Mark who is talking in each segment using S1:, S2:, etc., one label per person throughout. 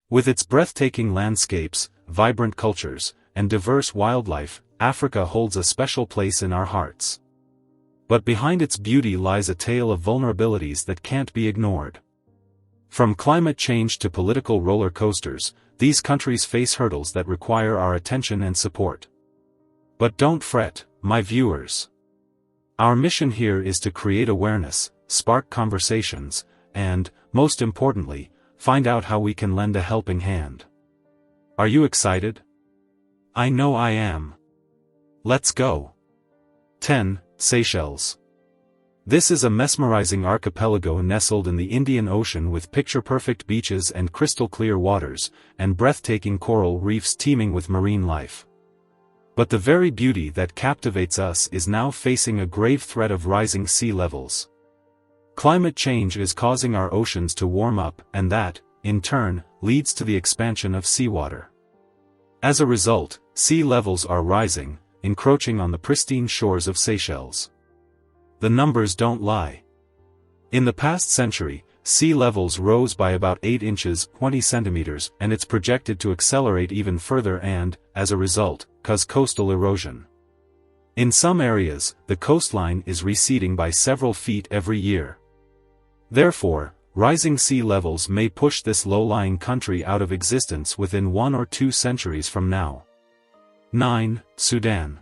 S1: With its breathtaking landscapes, vibrant cultures, and diverse wildlife, Africa holds a special place in our hearts. But behind its beauty lies a tale of vulnerabilities that can't be ignored. From climate change to political roller coasters, these countries face hurdles that require our attention and support. But don't fret, my viewers. Our mission here is to create awareness, spark conversations, and, most importantly, find out how we can lend a helping hand. Are you excited? I know I am. Let's go. 10. Seychelles. This is a mesmerizing archipelago nestled in the Indian Ocean with picture-perfect beaches and crystal-clear waters, and breathtaking coral reefs teeming with marine life. But the very beauty that captivates us is now facing a grave threat of rising sea levels. Climate change is causing our oceans to warm up, and that, in turn, leads to the expansion of seawater. As a result, sea levels are rising, encroaching on the pristine shores of Seychelles. The numbers don't lie. In the past century, sea levels rose by about 8 inches (20 centimeters), and it's projected to accelerate even further and, as a result, cause coastal erosion. In some areas, the coastline is receding by several feet every year. Therefore, rising sea levels may push this low-lying country out of existence within 1 or 2 centuries from now. 9. Sudan.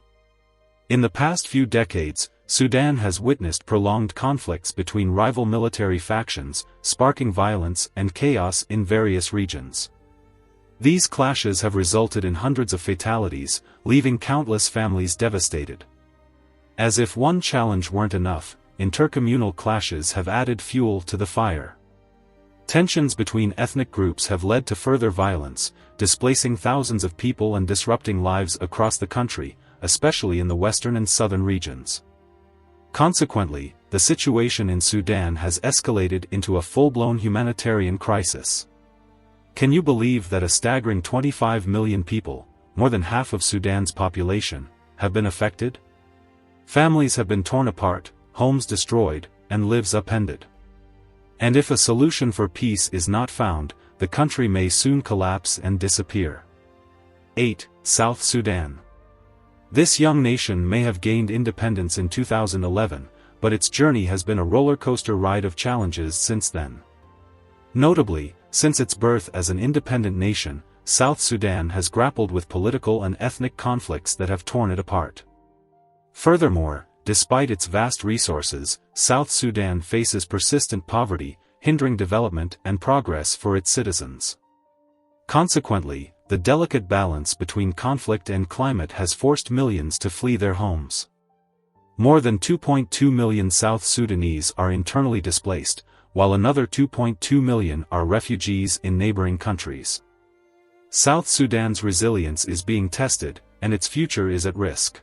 S1: In the past few decades, Sudan has witnessed prolonged conflicts between rival military factions, sparking violence and chaos in various regions. These clashes have resulted in hundreds of fatalities, leaving countless families devastated. As if one challenge weren't enough, intercommunal clashes have added fuel to the fire. Tensions between ethnic groups have led to further violence, displacing thousands of people and disrupting lives across the country, especially in the western and southern regions. Consequently, the situation in Sudan has escalated into a full-blown humanitarian crisis. Can you believe that a staggering 25 million people, more than half of Sudan's population, have been affected? Families have been torn apart, homes destroyed, and lives upended. And if a solution for peace is not found, the country may soon collapse and disappear. 8. South Sudan. This young nation may have gained independence in 2011, but its journey has been a roller coaster ride of challenges since then. Notably, since its birth as an independent nation, South Sudan has grappled with political and ethnic conflicts that have torn it apart. Furthermore, despite its vast resources, South Sudan faces persistent poverty, hindering development and progress for its citizens. Consequently, the delicate balance between conflict and climate has forced millions to flee their homes. More than 2.2 million South Sudanese are internally displaced, while another 2.2 million are refugees in neighboring countries. South Sudan's resilience is being tested, and its future is at risk.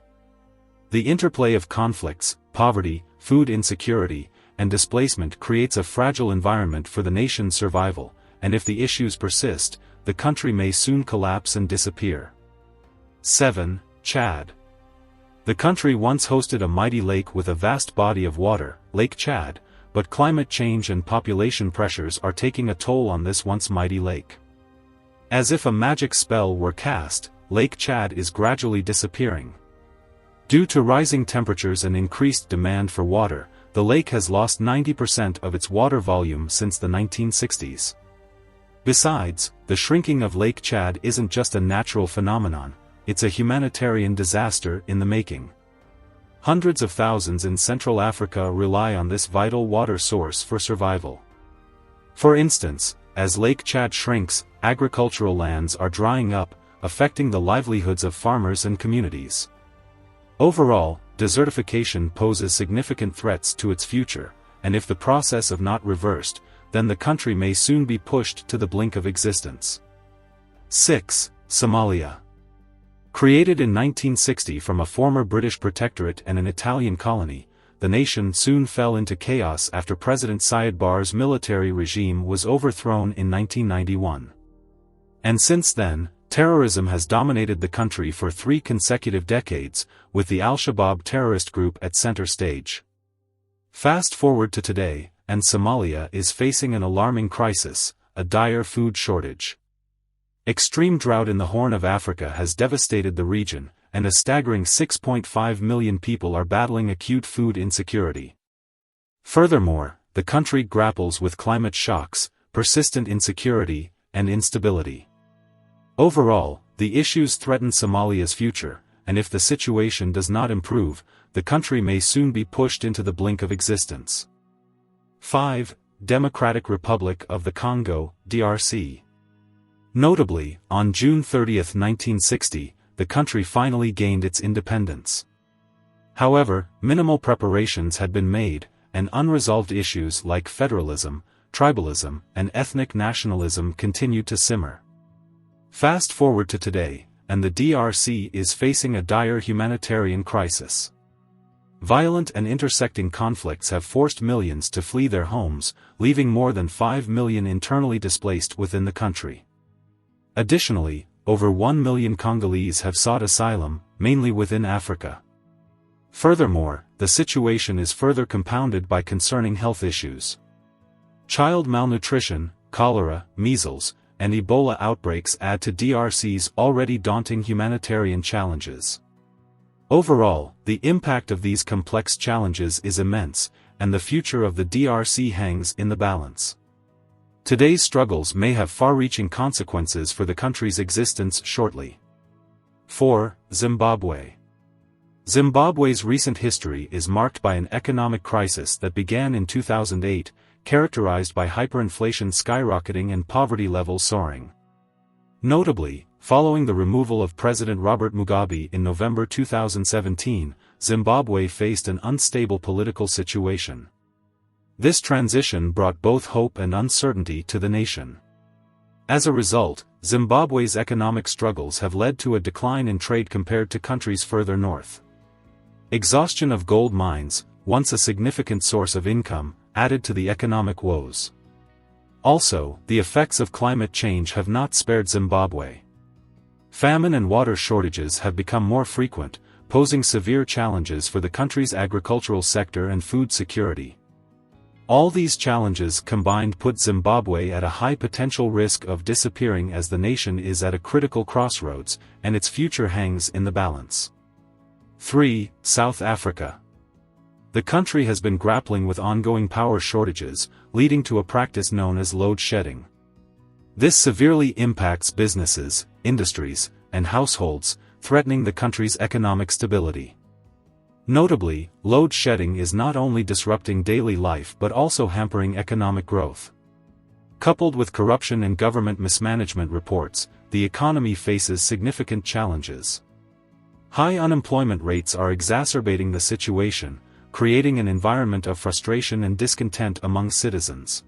S1: The interplay of conflicts, poverty, food insecurity, and displacement creates a fragile environment for the nation's survival, and if the issues persist, the country may soon collapse and disappear. 7. Chad. The country once hosted a mighty lake with a vast body of water, Lake Chad, but climate change and population pressures are taking a toll on this once mighty lake. As if a magic spell were cast, Lake Chad is gradually disappearing. Due to rising temperatures and increased demand for water, the lake has lost 90% of its water volume since the 1960s. Besides, the shrinking of Lake Chad isn't just a natural phenomenon, it's a humanitarian disaster in the making. Hundreds of thousands in Central Africa rely on this vital water source for survival. For instance, as Lake Chad shrinks, agricultural lands are drying up, affecting the livelihoods of farmers and communities. Overall, desertification poses significant threats to its future, and if the process is not reversed, then the country may soon be pushed to the brink of existence. 6. Somalia. Created in 1960 from a former British protectorate and an Italian colony, the nation soon fell into chaos after President Siad Barre's military regime was overthrown in 1991. And since then, terrorism has dominated the country for 3 consecutive decades, with the Al-Shabaab terrorist group at center stage. Fast forward to today, and Somalia is facing an alarming crisis, a dire food shortage. Extreme drought in the Horn of Africa has devastated the region, and a staggering 6.5 million people are battling acute food insecurity. Furthermore, the country grapples with climate shocks, persistent insecurity, and instability. Overall, the issues threaten Somalia's future, and if the situation does not improve, the country may soon be pushed into the brink of existence. 5. Democratic Republic of the Congo, DRC. Notably, on June 30, 1960, the country finally gained its independence. However, minimal preparations had been made, and unresolved issues like federalism, tribalism, and ethnic nationalism continued to simmer. Fast forward to today, and the DRC is facing a dire humanitarian crisis. Violent and intersecting conflicts have forced millions to flee their homes, leaving more than 5 million internally displaced within the country. Additionally, over 1 million Congolese have sought asylum, mainly within Africa. Furthermore, the situation is further compounded by concerning health issues. Child malnutrition, cholera, measles, and Ebola outbreaks add to DRC's already daunting humanitarian challenges. Overall, the impact of these complex challenges is immense, and the future of the DRC hangs in the balance. Today's struggles may have far-reaching consequences for the country's existence shortly. 4. Zimbabwe. Zimbabwe's recent history is marked by an economic crisis that began in 2008, characterized by hyperinflation skyrocketing and poverty levels soaring. Notably, following the removal of President Robert Mugabe in November 2017, Zimbabwe faced an unstable political situation. This transition brought both hope and uncertainty to the nation. As a result, Zimbabwe's economic struggles have led to a decline in trade compared to countries further north. Exhaustion of gold mines, once a significant source of income, added to the economic woes. Also, the effects of climate change have not spared Zimbabwe. Famine and water shortages have become more frequent, posing severe challenges for the country's agricultural sector and food security. All these challenges combined put Zimbabwe at a high potential risk of disappearing as the nation is at a critical crossroads, and its future hangs in the balance. 3. South Africa. The country has been grappling with ongoing power shortages, leading to a practice known as load shedding. This severely impacts businesses, industries, and households, threatening the country's economic stability. Notably, load shedding is not only disrupting daily life but also hampering economic growth. Coupled with corruption and government mismanagement reports, the economy faces significant challenges. High unemployment rates are exacerbating the situation, creating an environment of frustration and discontent among citizens.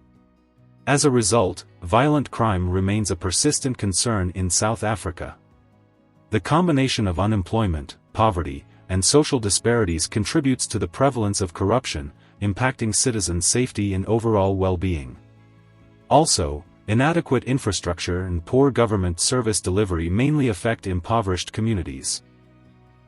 S1: As a result, violent crime remains a persistent concern in South Africa. The combination of unemployment, poverty, and social disparities contributes to the prevalence of corruption, impacting citizens' safety and overall well-being. Also, inadequate infrastructure and poor government service delivery mainly affect impoverished communities.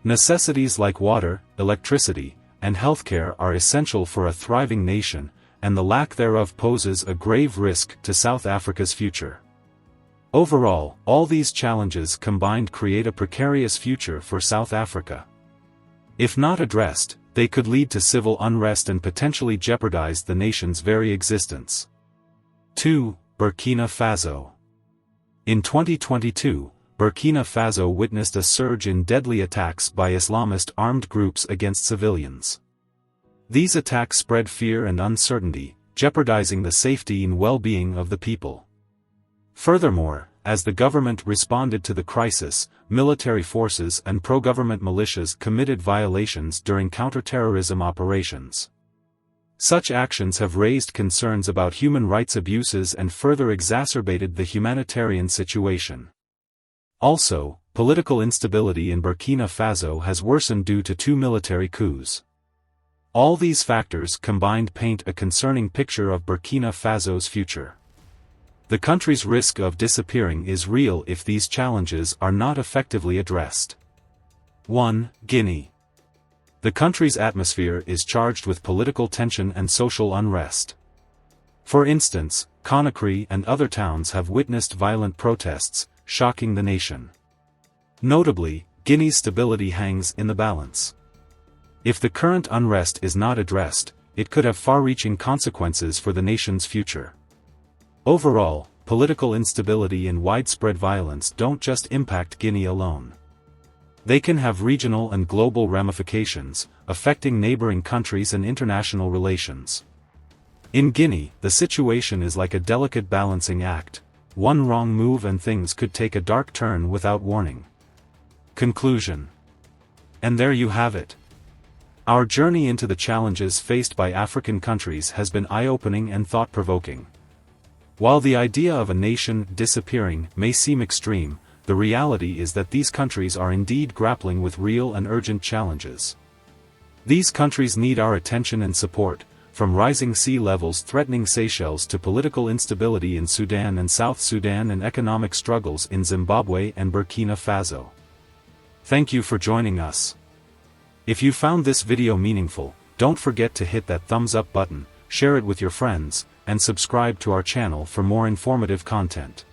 S1: Necessities like water, electricity, and healthcare are essential for a thriving nation, and the lack thereof poses a grave risk to South Africa's future. Overall, all these challenges combined create a precarious future for South Africa. If not addressed, they could lead to civil unrest and potentially jeopardize the nation's very existence. 2. Burkina Faso. In 2022, Burkina Faso witnessed a surge in deadly attacks by Islamist armed groups against civilians. These attacks spread fear and uncertainty, jeopardizing the safety and well-being of the people. Furthermore, as the government responded to the crisis, military forces and pro-government militias committed violations during counter-terrorism operations. Such actions have raised concerns about human rights abuses and further exacerbated the humanitarian situation. Also, political instability in Burkina Faso has worsened due to 2 military coups. All these factors combined paint a concerning picture of Burkina Faso's future. The country's risk of disappearing is real if these challenges are not effectively addressed. 1. Guinea. The country's atmosphere is charged with political tension and social unrest. For instance, Conakry and other towns have witnessed violent protests, shocking the nation. Notably, Guinea's stability hangs in the balance. If the current unrest is not addressed, it could have far-reaching consequences for the nation's future. Overall, political instability and widespread violence don't just impact Guinea alone. They can have regional and global ramifications, affecting neighboring countries and international relations. In Guinea, the situation is like a delicate balancing act. One wrong move and things could take a dark turn without warning. Conclusion. And there you have it. Our journey into the challenges faced by African countries has been eye-opening and thought-provoking. While the idea of a nation disappearing may seem extreme, the reality is that these countries are indeed grappling with real and urgent challenges. These countries need our attention and support, from rising sea levels threatening Seychelles to political instability in Sudan and South Sudan and economic struggles in Zimbabwe and Burkina Faso. Thank you for joining us. If you found this video meaningful, don't forget to hit that thumbs up button, share it with your friends, and subscribe to our channel for more informative content.